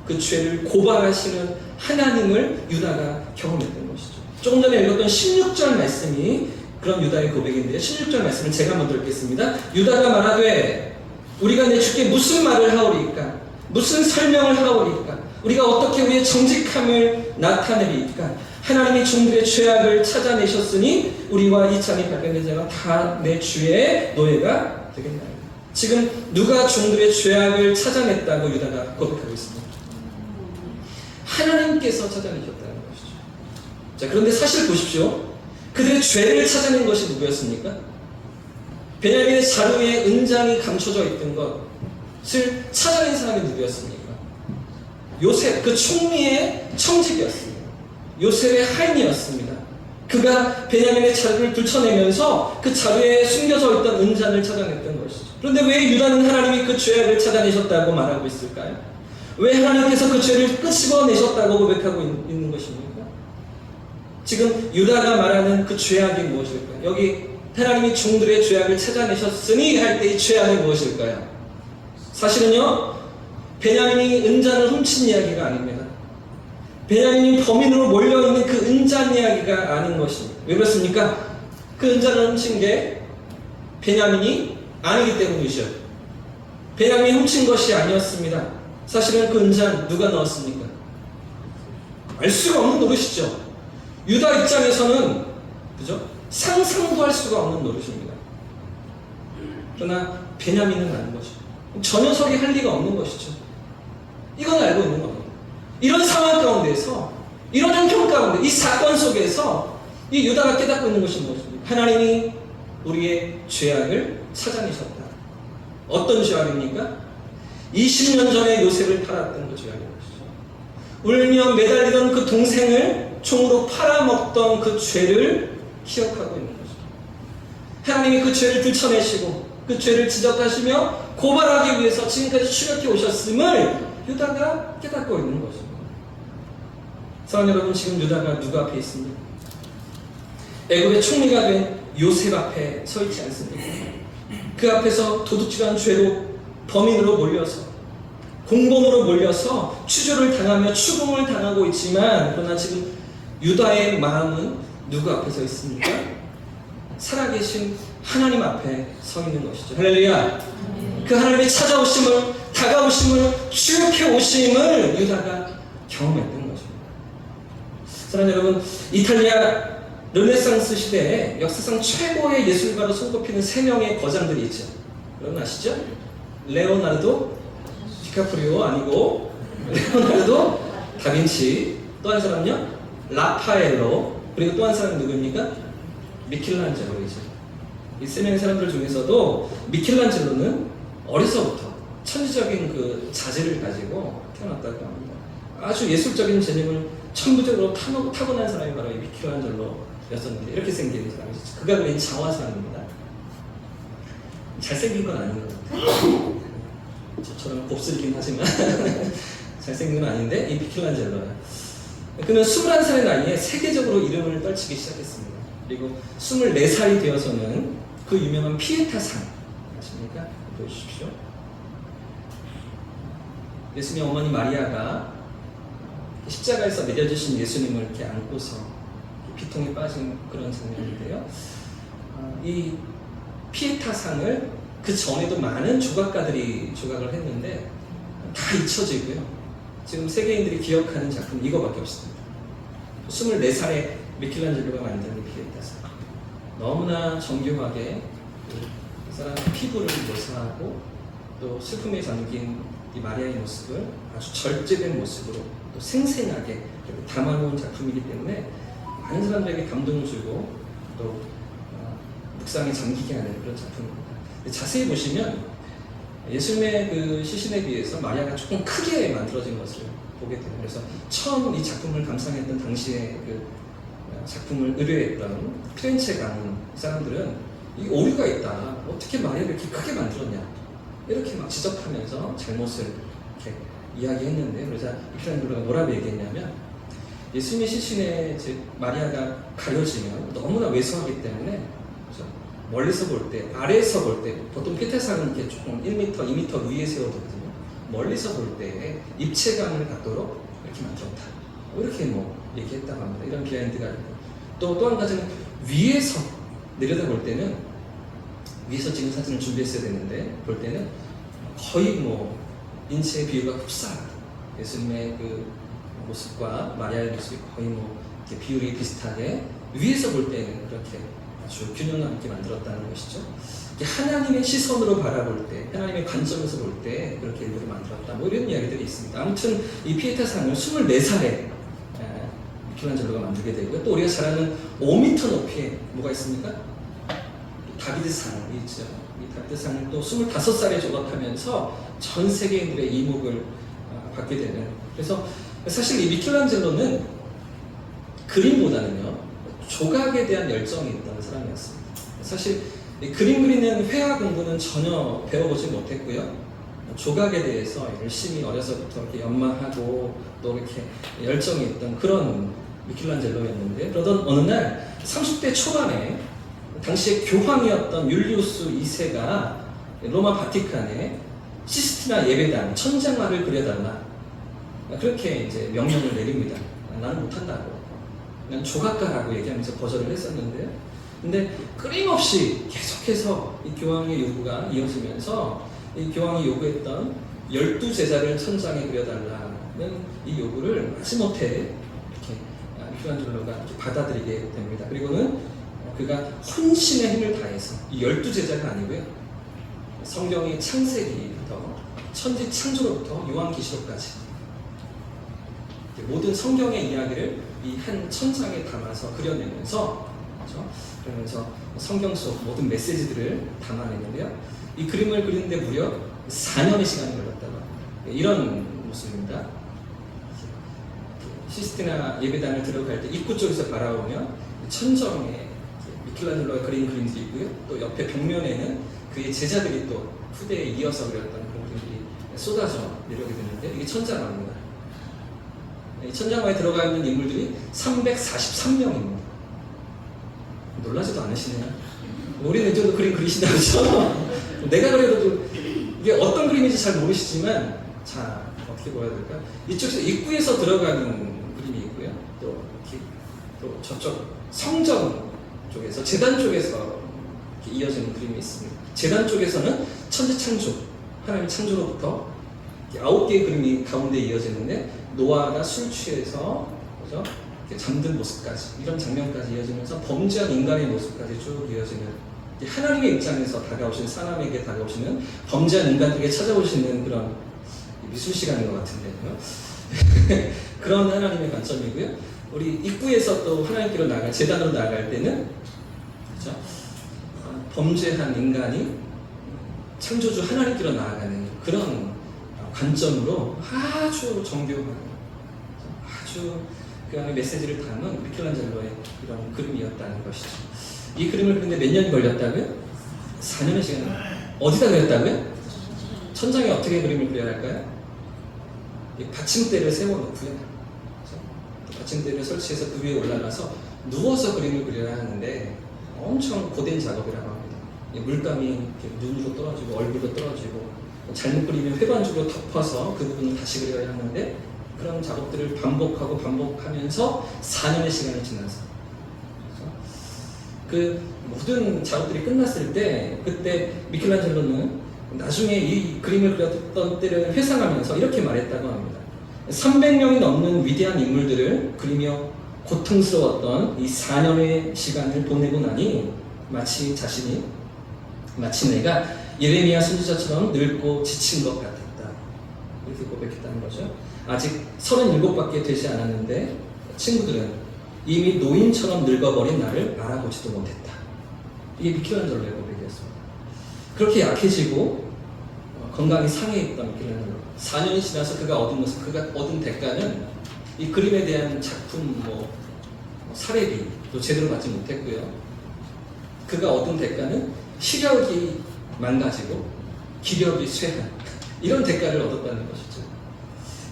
그 죄를 고발하시는 하나님을 유다가 경험했던 것이죠. 조금 전에 읽었던 16절 말씀이 그런 유다의 고백인데요. 16절 말씀을 제가 한번 읽겠습니다. 유다가 말하되 우리가 내 주께 무슨 말을 하오리이까? 무슨 설명을 하오리이까? 우리가 어떻게 우리의 정직함을 나타내리이까? 하나님이 종들의 죄악을 찾아내셨으니 우리와 이 잔이 발견된 자가 다 내 주의 노예가 되겠나이다. 지금 누가 종들의 죄악을 찾아냈다고 유다가 고백하고 있습니다. 하나님께서 찾아내셨다는 것이죠. 자, 그런데 사실 보십시오. 그들의 죄를 찾아낸 것이 누구였습니까? 베냐민의 자루에 은장이 감춰져 있던 것을 찾아낸 사람이 누구였습니까? 요셉, 그 총리의 청직이었습니다. 요셉의 하인이었습니다. 그가 베냐민의 자루를 들춰내면서 그 자루에 숨겨져 있던 은장을 찾아냈던 것이죠. 그런데 왜 유다는 하나님이 그 죄악을 찾아내셨다고 말하고 있을까요? 왜 하나님께서 그 죄를 끄집어내셨다고 고백하고 있는 것입니까? 지금 유다가 말하는 그 죄악이 무엇일까요? 여기 하나님이 종들의 죄악을 찾아내셨으니 할 때 이 죄악이 무엇일까요? 사실은요, 베냐민이 은잔을 훔친 이야기가 아닙니다. 베냐민이 범인으로 몰려있는 그 은잔 이야기가 아닌 것입니다. 왜 그렇습니까? 그 은잔을 훔친 게 베냐민이 아니기 때문이죠. 베냐민이 훔친 것이 아니었습니다. 사실은 그 은잔 누가 넣었습니까? 알 수가 없는 노릇이죠. 유다 입장에서는 그죠? 상상도 할 수가 없는 노릇입니다. 그러나 베냐민은 아는 것이죠. 저 녀석이 할 리가 없는 것이죠. 이건 알고 있는 겁니다. 이런 상황 가운데서, 이런 형편 가운데, 이 사건 속에서 이 유다가 깨닫고 있는 것이 무엇입니까? 하나님이 우리의 죄악을 찾아내셨다. 어떤 죄악입니까? 20년 전에 요셉을 팔았던 그 죄악인 것이죠. 울며 매달리던 그 동생을 총으로 팔아먹던 그 죄를 기억하고 있는 것이죠. 하나님이 그 죄를 들춰내시고 그 죄를 지적하시며 고발하기 위해서 지금까지 추격해 오셨음을 유다가 깨닫고 있는 것입니다. 사랑하는 여러분, 지금 유다가 누구 앞에 있습니까? 애굽의 총리가 된 요셉 앞에 서 있지 않습니까? 그 앞에서 도둑질한 죄로 범인으로 몰려서 공범으로 몰려서 추조를 당하며 추궁을 당하고 있지만, 그러나 지금 유다의 마음은 누구 앞에 서 있습니까? 살아계신 하나님 앞에 서 있는 것이죠. 할렐루야. 그 하나님의 찾아오심을, 다가오심을, 추격해 오심을 유다가 경험했던 것입니다. 사랑하는 여러분, 이탈리아 르네상스 시대에 역사상 최고의 예술가로 손꼽히는 3명의 거장들이 있죠. 여러분 아시죠? 레오나르도 디카프리오 아니고 레오나르도 다빈치, 또 한 사람은요 라파엘로, 그리고 또 한 사람은 누구입니까? 미켈란젤로이죠. 이 3명의 사람들 중에서도 미켈란젤로는 어려서부터 천지적인 그 자질을 가지고 태어났다고 합니다. 아주 예술적인 재능을 천부적으로 타고난 사람이 바로 이 미켈란젤로였었는데, 이렇게 생긴 사람이죠. 그가 그린 자화상입니다. 잘생긴 건 아닌 것 같아요. 저처럼 곱슬긴 하지만 잘생긴 건 아닌데 이 미켈란젤로예요. 그는 21살의 나이에 세계적으로 이름을 떨치기 시작했습니다. 그리고 24살이 되어서는 그 유명한 피에타상 아십니까? 보여주십시오. 예수님 어머니 마리아가 십자가에서 내려주신 예수님을 이렇게 안고서 비통에 빠진 그런 장면인데요. 이 피에타상을 그 전에도 많은 조각가들이 조각을 했는데 다 잊혀지고요. 지금 세계인들이 기억하는 작품 이거밖에 없습니다. 24살에 미켈란젤로가 만든 피에타상. 너무나 정교하게 그 사람 피부를 묘사하고 또 슬픔에 잠긴 이 마리아의 모습을 아주 절제된 모습으로 또 생생하게 담아놓은 작품이기 때문에 많은 사람들에게 감동을 주고 또 묵상에 잠기게 하는 그런 작품입니다. 자세히 보시면 예수님의 그 시신에 비해서 마리아가 조금 크게 만들어진 것을 보게 돼요. 그래서 처음 이 작품을 감상했던 당시에 그 작품을 의뢰했던 피렌체 가는 사람들은 이 오류가 있다. 어떻게 마리아를 이렇게 크게 만들었냐. 이렇게 막 지적하면서 잘못을 이렇게 이야기했는데, 그래서 미켈란젤로가 뭐라고 얘기했냐면, 예수님의 시신에 마리아가 가려지면 너무나 왜소하기 때문에 멀리서 볼 때, 아래에서 볼 때, 보통 피테상은 이렇게 조금 1m, 2m 위에 세워두거든요. 멀리서 볼 때 입체감을 갖도록 이렇게 만들었다. 이렇게 뭐 얘기했다고 합니다. 이런 비하인드가 있고, 또 한 가지는 위에서 내려다 볼 때는, 위에서 찍은 사진을 준비했어야 되는데 볼 때는 거의 뭐 인체의 비율과 흡사하다. 예수님의 그 모습과 마리아의 모습이 거의 뭐 이렇게 비율이 비슷하게 위에서 볼 때는 그렇게 아주 균형감 있게 만들었다는 것이죠. 하나님의 시선으로 바라볼 때, 하나님의 관점에서 볼 때 그렇게 일부러 만들었다. 뭐 이런 이야기들이 있습니다. 아무튼 이 피에타상을 24살에 미켈란젤로가 만들게 되고요. 또 우리가 잘 아는 5m 높이에 뭐가 있습니까? 다비드상이 있죠. 이 다비드상을 또 25살에 조각하면서 전 세계인들의 이목을 받게 되는. 그래서 사실 이 미켈란젤로는 그림보다는요, 조각에 대한 열정이 있던 사람이었습니다. 사실 그림 그리는 회화 공부는 전혀 배워보지 못했고요. 조각에 대해서 열심히 어려서부터 이렇게 연마하고 또 이렇게 열정이 있던 그런 미켈란젤로였는데, 그러던 어느 날 30대 초반에 당시에 교황이었던 율리우스 2세가 로마 바티칸에 시스티나 예배당 천장화를 그려달라, 그렇게 이제 명령을 내립니다. 나는 못한다고, 난 조각가라고 얘기하면서 거절을 했었는데, 근데 끊임없이 계속해서 이 교황의 요구가 이어지면서 이 교황이 요구했던 12제자를 천장에 그려달라는 이 요구를 마지못해 이렇게 미켈란젤로가 이렇게 받아들이게 됩니다. 그리고는 그가 혼신의 힘을 다해서 이 12제자가 아니고요, 성경의 창세기부터 천지 창조로부터 요한계시록까지 모든 성경의 이야기를 이 한 천장에 담아서 그려내면서, 그렇죠? 그러면서 성경 속 모든 메시지들을 담아내는데요. 이 그림을 그리는데 무려 4년의 시간이 걸렸다고 합니다. 이런 모습입니다. 시스티나 예배당을 들어갈 때 입구 쪽에서 바라보면 천정에 미켈란젤로가 그린 그림들이 있고요. 또 옆에 벽면에는 그의 제자들이 또 후대에 이어서 그렸던 그런 그림들이 쏟아져 내려오게 되는데, 이게 천장화입니다. 이 천장화에 들어가 있는 인물들이 343명입니다. 놀라지도 않으시네요. 우리는 이제도 그림 그리신다 그러죠? 내가 그래도 이게 어떤 그림인지 잘 모르시지만, 자, 어떻게 보여야 될까? 이쪽에서 입구에서 들어가는 그림이 있고요. 또 저쪽 성전 쪽에서, 제단 쪽에서 이어지는 그림이 있습니다. 제단 쪽에서는 천지창조, 하나님 창조로부터 9개의 그림이 가운데 이어지는데, 노아가 술 취해서, 그죠? 잠든 모습까지, 이런 장면까지 이어지면서 범죄한 인간의 모습까지 쭉 이어지는, 하나님의 입장에서 다가오신, 사람에게 다가오시는 범죄한 인간들에게 찾아오시는 그런 미술 시간인 것 같은데요. 그런 하나님의 관점이고요. 우리 입구에서 또 하나님께로 나갈, 제단으로 나갈 때는, 그렇죠? 범죄한 인간이 창조주 하나님께로 나아가는 그런 관점으로 아주 정교한, 아주 그 안에 메시지를 담은 미켈란젤로의 이런 그림이었다는 것이죠. 이 그림을 그리는데 몇 년이 걸렸다고요? 4년의 시간. 어디다 그렸다고요? 천장에 어떻게 그림을 그려야 할까요? 받침대를 세워놓고요. 받침대를 설치해서 그 위에 올라가서 누워서 그림을 그려야 하는데 엄청 고된 작업이라고 합니다. 물감이 눈으로 떨어지고 얼굴로 떨어지고, 잘못 그리면 회반죽으로 덮어서 그 부분을 다시 그려야 하는데, 그런 작업들을 반복하면서 4년의 시간이 지나서, 그 모든 작업들이 끝났을 때, 그때 미켈란젤로는 나중에 이 그림을 그렸던 때를 회상하면서 이렇게 말했다고 합니다. 300명이 넘는 위대한 인물들을 그리며 고통스러웠던 이 4년의 시간을 보내고 나니 마치 내가 예레미야 선지자처럼 늙고 지친 것 같았다. 이렇게 고백했다는 거죠. 아직 37밖에 되지 않았는데 친구들은 이미 노인처럼 늙어버린 나를 알아보지도 못했다. 이게 미켈란젤로의 고백이었습니다. 그렇게 약해지고 건강이 상해 있던 미켈란젤로. 4년이 지나서 그가 얻은 모습, 그가 얻은 대가는 이 그림에 대한 작품 사례비도 제대로 받지 못했고요. 그가 얻은 대가는 시력이 망가지고 기력이 쇠한 이런 대가를 얻었다는 것이죠.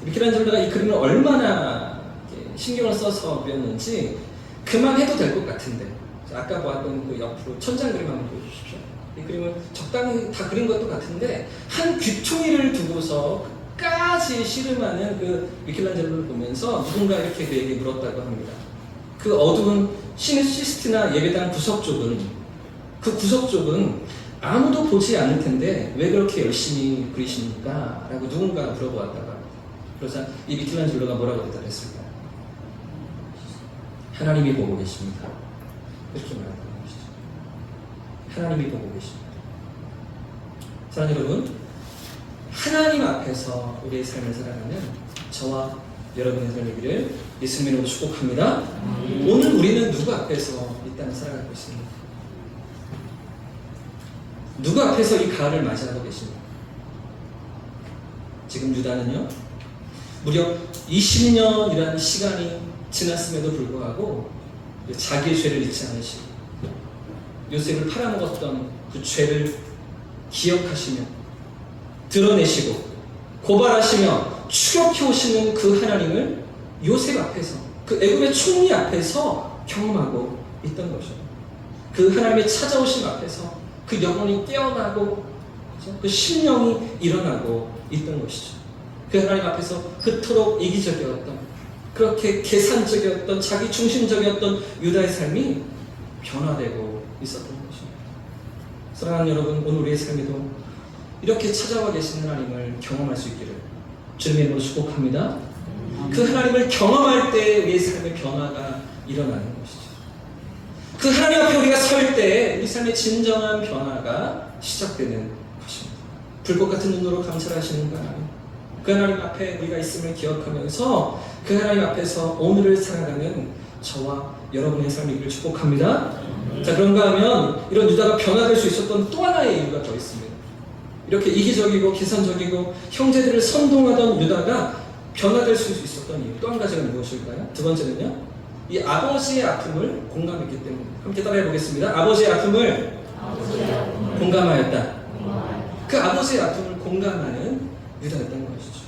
미켈란젤로가 이 그림을 얼마나 신경을 써서 그렸는지 그만해도 될 것 같은데, 아까 보았던 그 옆으로 천장 그림 한번 보여주십시오. 이 그림을 적당히 다 그린 것도 같은데 한 귀퉁이를 두고서 끝까지 씨름하는 그 미켈란젤로를 보면서 누군가 이렇게 그에게 물었다고 합니다. 그 어두운 시스티나 예배당 구석 쪽은 아무도 보지 않을 텐데 왜 그렇게 열심히 그리십니까? 라고 누군가 물어보았다고 합니다. 그러자 이 미켈란젤로가 뭐라고 대답했을까요? 하나님이 보고 계십니다. 이렇게 말하는 것이죠. 하나님이 보고 계십니다. 사랑하는 여러분, 하나님 앞에서 우리의 삶을 살아가는 저와 여러분의 삶이기를 예수님으로 축복합니다. 오늘 우리는 누구 앞에서 이 땅을 살아가고 있습니까? 누구 앞에서 이 가을을 맞이하고 계십니까? 지금 유다는요, 무려 20년이라는 시간이 지났음에도 불구하고 자기의 죄를 잊지 않으시고 요셉을 팔아먹었던 그 죄를 기억하시며 드러내시고 고발하시며 추격해 오시는 그 하나님을 요셉 앞에서, 그 애굽의 총리 앞에서 경험하고 있던 것이죠. 그 하나님의 찾아오심 앞에서 그 영혼이 깨어나고 그 심령이 일어나고 있던 것이죠. 그 하나님 앞에서 그토록 이기적이었던, 그렇게 계산적이었던, 자기 중심적이었던 유다의 삶이 변화되고 있었던 것입니다. 사랑하는 여러분, 오늘 우리의 삶에도 이렇게 찾아와 계신 하나님을 경험할 수 있기를 주님의 이름으로 축복합니다. 그 하나님을 경험할 때 우리의 삶의 변화가 일어나는 것이죠. 그 하나님 앞에 우리가 설 때 우리 삶의 진정한 변화가 시작되는 것입니다. 불꽃 같은 눈으로 감찰하시는 그 하나님, 그 하나님 앞에 우리가 있음을 기억하면서 그 하나님 앞에서 오늘을 살아가는 저와 여러분의 삶이기를 축복합니다. 자, 그런가 하면 이런 유다가 변화될 수 있었던 또 하나의 이유가 더 있습니다. 이렇게 이기적이고 계산적이고 형제들을 선동하던 유다가 변화될 수 있었던 이유 또 한 가지가 무엇일까요? 두 번째는요, 이 아버지의 아픔을 공감했기 때문에. 함께 따라해 보겠습니다. 아버지의 아픔을 공감하였다. 그 아버지의 아픔을 공감하는 유다였던 것이죠.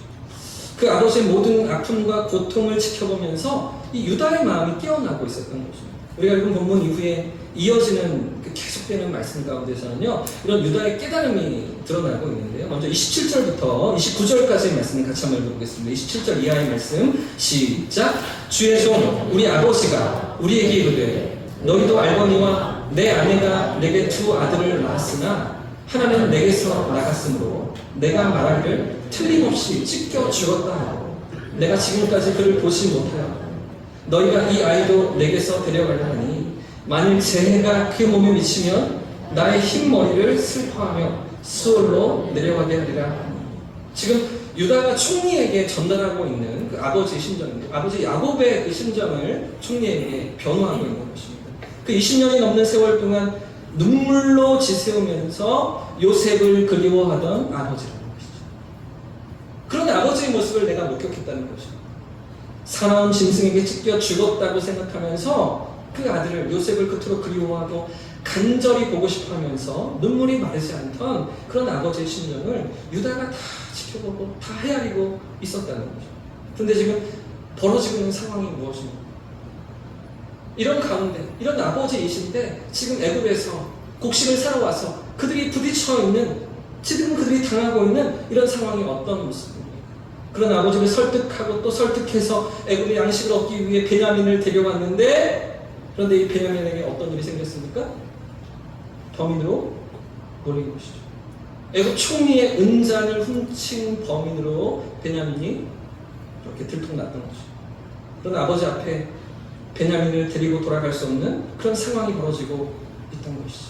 그 아버지의 모든 아픔과 고통을 지켜보면서 이 유다의 마음이 깨어나고 있었던 것입니다. 우리가 읽은 본문 이후에 이어지는 그 계속되는 말씀 가운데서는요, 이런 유다의 깨달음이 드러나고 있는데요. 먼저 27절부터 29절까지의 말씀을 같이 한번 읽어보겠습니다. 27절 이하의 말씀 시작. 주의 종 우리 아버지가 우리에게 이르되 너희도 알거니와 내 아내가 내게 두 아들을 낳았으나 하나는 내게서 나갔으므로 내가 말하기를 틀림없이 찢겨 죽었다 하고 내가 지금까지 그를 보지 못하여 너희가 이 아이도 내게서 데려가려 하니 만일 재해가 그 몸에 미치면 나의 흰머리를 슬퍼하며 수월로 내려가게 하리라. 지금 유다가 총리에게 전달하고 있는 그 아버지의 심정인데, 아버지 야곱의 그 심정을 총리에게 변호하고 있는 것입니다. 그 20년이 넘는 세월 동안 눈물로 지새우면서 요셉을 그리워하던 아버지라는 것이죠. 그런데 아버지의 모습을 내가 목격했다는 것입니다. 사나운 짐승에게 찢겨 죽었다고 생각하면서 그 아들을 요셉을 그토록 그리워하고 간절히 보고 싶어하면서 눈물이 마르지 않던 그런 아버지의 심정을 유다가 다 지켜보고 다 헤아리고 있었다는 거죠. 그런데 지금 벌어지고 있는 상황이 무엇입니까? 이런 가운데, 이런 아버지이신데 지금 애굽에서 곡식을 사러 와서 그들이 부딪혀 있는, 지금 그들이 당하고 있는 이런 상황이 어떤 모습입니까? 그런 아버지를 설득하고 또 설득해서 애굽의 양식을 얻기 위해 베냐민을 데려왔는데, 그런데 이 베냐민에게 어떤 일이 생겼습니까? 범인으로 몰린 것이죠. 애굽 총리의 은잔을 훔친 범인으로 베냐민이 이렇게 들통났던 것이죠. 그런 아버지 앞에 베냐민을 데리고 돌아갈 수 없는 그런 상황이 벌어지고 있던 것이죠.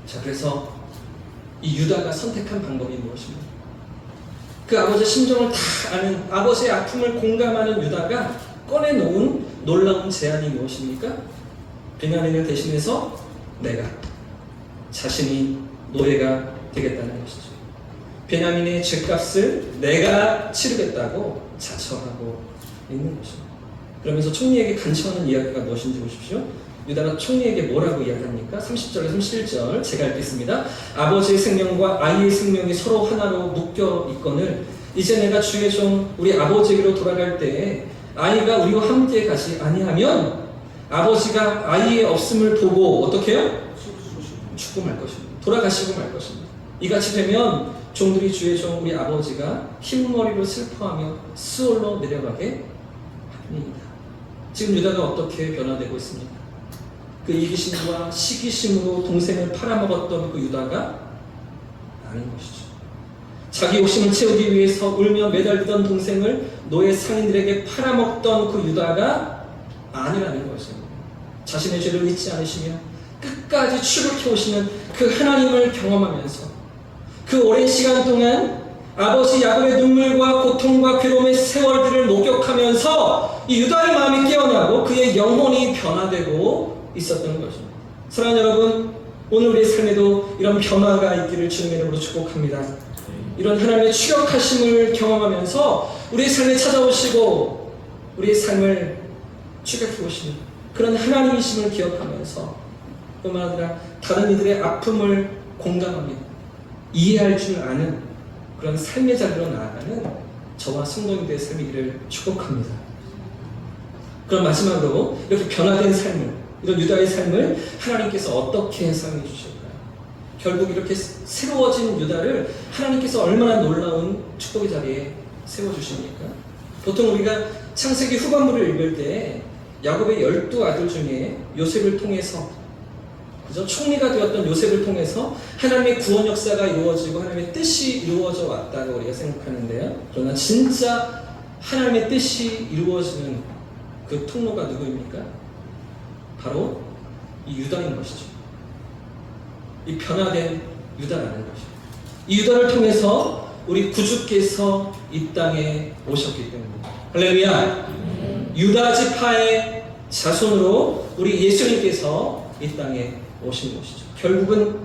자, 그래서 이 유다가 선택한 방법이 무엇입니까? 그 아버지의 심정을 다 아는, 아버지의 아픔을 공감하는 유다가 꺼내놓은 놀라운 제안이 무엇입니까? 베냐민을 대신해서 내가 자신이 노예가 되겠다는 것이죠. 베냐민의 죄값을 내가 치르겠다고 자처하고 있는 것이죠. 그러면서 총리에게 간청하는 이야기가 무엇인지 보십시오. 유다가 총리에게 뭐라고 이야기합니까? 30절에서 31절 제가 읽겠습니다. 아버지의 생명과 아이의 생명이 서로 하나로 묶여 있거늘 이제 내가 주의 종 우리 아버지에게로 돌아갈 때에 아이가 우리와 함께 가지 아니하면 아버지가 아이의 없음을 보고 어떻게 해요? 죽고 말 것입니다. 돌아가시고 말 것입니다. 이같이 되면 종들이 주의 종 우리 아버지가 흰머리로 슬퍼하며 스올로 내려가게 합니다. 지금 유다가 어떻게 변화되고 있습니까? 그 이기심과 시기심으로 동생을 팔아먹었던 그 유다가 아닌 것이죠. 자기 욕심을 채우기 위해서 울며 매달리던 동생을 노예 상인들에게 팔아먹던 그 유다가 아니라는 것입니다. 자신의 죄를 잊지 않으시며 끝까지 추격해 오시는 그 하나님을 경험하면서 그 오랜 시간 동안 아버지 야곱의 눈물과 고통과 괴로움의 세월들을 목격하면서 이 유다의 마음이 깨어나고 그의 영혼이 변화되고 있었던 것입니다. 사랑하는 여러분, 오늘 우리의 삶에도 이런 변화가 있기를 주님의 이름으로 축복합니다. 이런 하나님의 추격하심을 경험하면서 우리의 삶에 찾아오시고 우리의 삶을 추격해 오시는 그런 하나님이심을 기억하면서 뿐만 아니라 다른 이들의 아픔을 공감하며 이해할 줄 아는 그런 삶의 자리로 나아가는 저와 성도님들의 삶이기를 축복합니다. 그럼 마지막으로 이렇게 변화된 삶을, 이런 유다의 삶을 하나님께서 어떻게 사용해 주실까요? 결국 이렇게 새로워진 유다를 하나님께서 얼마나 놀라운 축복의 자리에 세워주십니까? 보통 우리가 창세기 후반부를 읽을 때 야곱의 12아들 중에 요셉을 통해서 그저 총리가 되었던 요셉을 통해서 하나님의 구원 역사가 이루어지고 하나님의 뜻이 이루어져 왔다고 우리가 생각하는데요. 그러나 진짜 하나님의 뜻이 이루어지는 그 통로가 누구입니까? 바로 이 유다인 것이죠. 이 변화된 유다라는 것이죠. 이 유다를 통해서 우리 구주께서 이 땅에 오셨기 때문입니다. 할렐루야! 유다 지파의 자손으로 우리 예수님께서 이 땅에 오신 것이죠. 결국은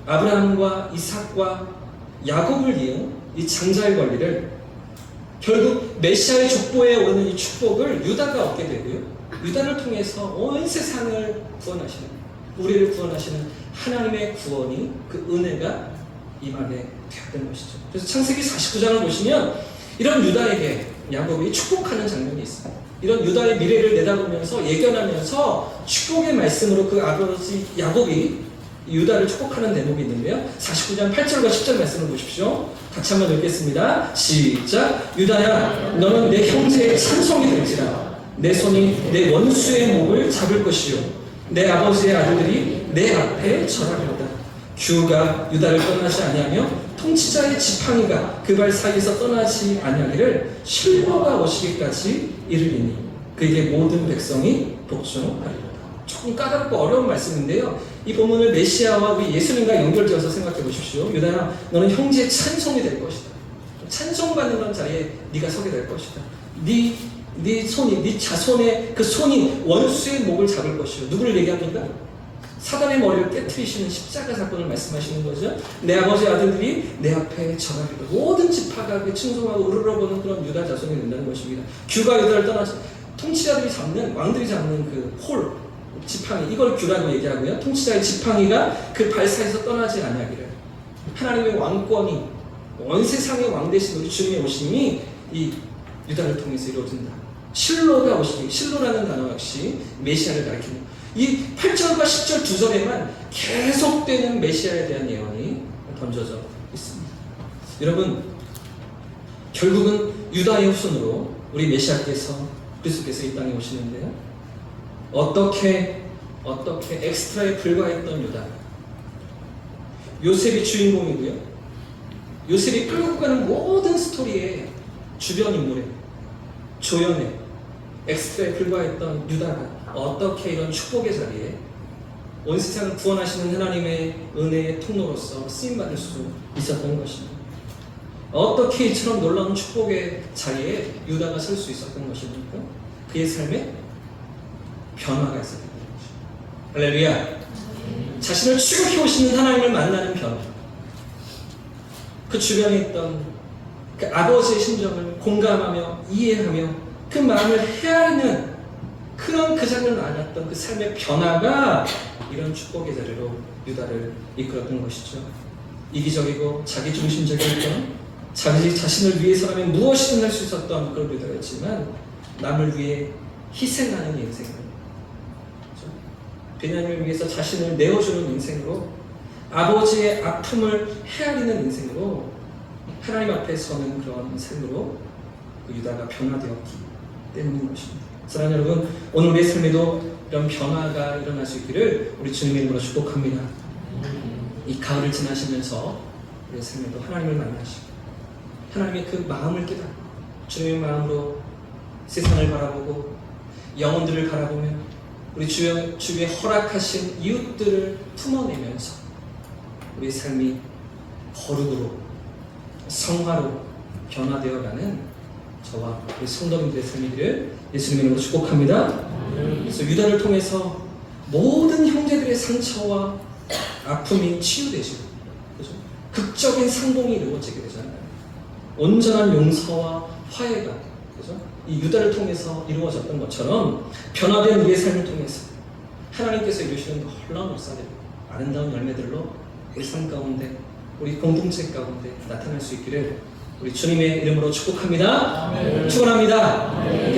아브라함과 이삭과 야곱을 이은 이 장자의 권리를 결국 메시아의 족보에 오르는 이 축복을 유다가 얻게 되고요. 유다를 통해서 온 세상을 구원하시는, 우리를 구원하시는 하나님의 구원이, 그 은혜가 임하게 되었던 것이죠. 그래서 창세기 49장을 보시면 이런 유다에게 야곱이 축복하는 장면이 있습니다. 이런 유다의 미래를 내다보면서 예견하면서 축복의 말씀으로 그 아버지 야곱이 유다를 축복하는 대목이 있는데요. 49장 8절과 10절 말씀을 보십시오. 같이 한번 읽겠습니다. 시작. 유다야, 너는 내 형제의 찬송이 될지라. 내 손이 내 원수의 목을 잡을 것이요 내 아버지의 아들들이 내 앞에 절하리로다. 규가 유다를 떠나지 아니하며 통치자의 지팡이가 그 발 사이에서 떠나지 아니하기를 실로가 오시기까지 이르리니 그에게 모든 백성이 복종하리로다. 조금 까다롭고 어려운 말씀인데요. 이 본문을 메시아와 우리 예수님과 연결되어서 생각해 보십시오. 유다야, 너는 형제의 찬송이 될 것이다. 찬송받는 그런 자리에 네가 서게 될 것이다. 네 손이, 네 자손의 그 손이 원수의 목을 잡을 것이요. 누구를 얘기합니까? 사단의 머리를 깨트리시는 십자가 사건을 말씀하시는 거죠. 내 아버지 아들들이 내 앞에 절하리로다. 모든 지파가 칭송하고 우러러보는 그런 유다 자손이 된다는 것입니다. 규가 유다를 떠나서 통치자들이 잡는, 왕들이 잡는 그 홀, 지팡이, 이걸 규라고 얘기하고요. 통치자의 지팡이가 그 발 사이에서 떠나지 아니하기를. 하나님의 왕권이, 온 세상의 왕 대신 우리 주님의 오심이 이 유다를 통해서 이루어진다. 실로가 오시니, 실로라는 단어 역시 메시아를 가리킵니다. 이 8절과 10절 두 절에만 계속되는 메시아에 대한 예언이 던져져 있습니다. 여러분, 결국은 유다의 후손으로 우리 메시아께서, 그리스도께서 이 땅에 오시는데요. 어떻게 엑스트라에 불과했던 유다. 요셉이 주인공이고요. 요셉이 끌고 가는 모든 스토리의 주변 인물에, 조연에 엑스트라에 불과했던 유다가 어떻게 이런 축복의 자리에 온 세상을 구원하시는 하나님의 은혜의 통로로서 쓰임받을 수 있었던 것입니다. 어떻게 이처럼 놀라운 축복의 자리에 유다가 설 수 있었던 것입니까? 그의 삶에 변화가 있었던 것입니다. 할렐루야! 자신을 추격해 오시는 하나님을 만나는 변화, 그 주변에 있던 그 아버지의 심정을 공감하며 이해하며 그 마음을 헤아리는 그런 그 장면을 알았던 그 삶의 변화가 이런 축복의 자리로 유다를 이끌었던 것이죠. 이기적이고 자기중심적이었던, 자기 자신을 위해서라면 무엇이든 할 수 있었던 그런 유다였지만 남을 위해 희생하는 인생으로, 그렇죠? 베냐민을 위해서 자신을 내어주는 인생으로, 아버지의 아픔을 헤아리는 인생으로, 하나님 앞에 서는 그런 삶으로 그 유다가 변화되었기 때문인 것입니다. 사랑하는 여러분, 오늘 우리의 삶에도 이런 변화가 일어날 수 있기를 우리 주님의 이름으로 축복합니다. 이 가을을 지나시면서 우리의 삶에도 하나님을 만나시고 하나님의 그 마음을 깨닫고 주님의 마음으로 세상을 바라보고 영혼들을 바라보며 우리 주위에 허락하신 이웃들을 품어내면서 우리의 삶이 거룩으로 성화로 변화되어가는 저와 우리 성도님들의 삶이기를 예수님의 이름으로 축복합니다. 그래서 유다를 통해서 모든 형제들의 상처와 아픔이 치유되시고, 그죠? 극적인 상봉이 이루어지게 되잖아요. 온전한 용서와 화해가, 그죠? 이 유다를 통해서 이루어졌던 것처럼 변화된 우리의 삶을 통해서 하나님께서 이루시는 놀라운 역사들, 아름다운 열매들로 우리 삶 가운데, 우리 공동체 가운데 나타날 수 있기를 우리 주님의 이름으로 축복합니다. 축원합니다.